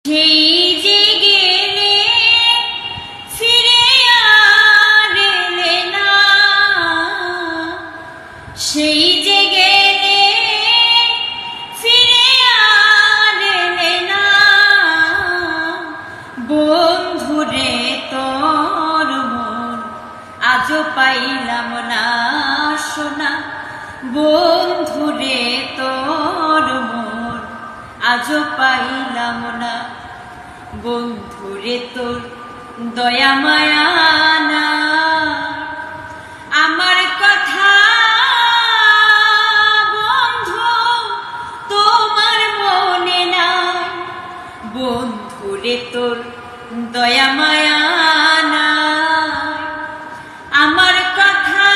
সেই যে গেলে ফিরে আর এলে না, সেই যে গেলে ফিরে আর এলে না, বন্ধুরে তোর মন আজও পাইলাম না সোনা। বন্ধুরে তোর মন আজও পাইলাম না। বন্ধুরে তোর দয়া মায়া না, আমার কথা বন্ধু তোমার মনে নাই। বন্ধুরে তোর দয়া মায়া না, আমার কথা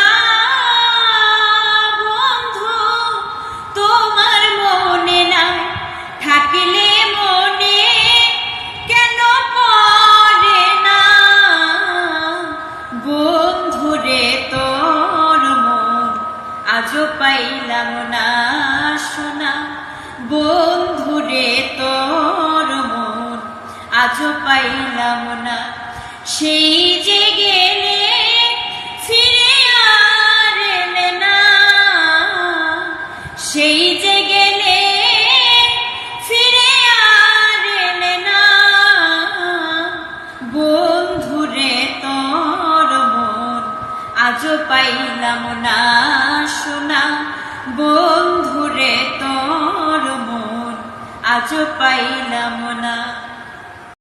বন্ধু তোমার মনে নাই। থাকলে মনে কেন পড়ে না, বন্ধুরে তোর মন আজও পাইলাম না সোনা। বন্ধুরে তোর মন আজও পাইলাম না। সেই যে গেলে ফিরে আর এলে না, সেই যে গেলে ফিরে আর এলে না, বন্ধুরে তোর মন আজও পাইলাম না সোনা। বন্ধুরে তোর মন আজও পাইলাম না।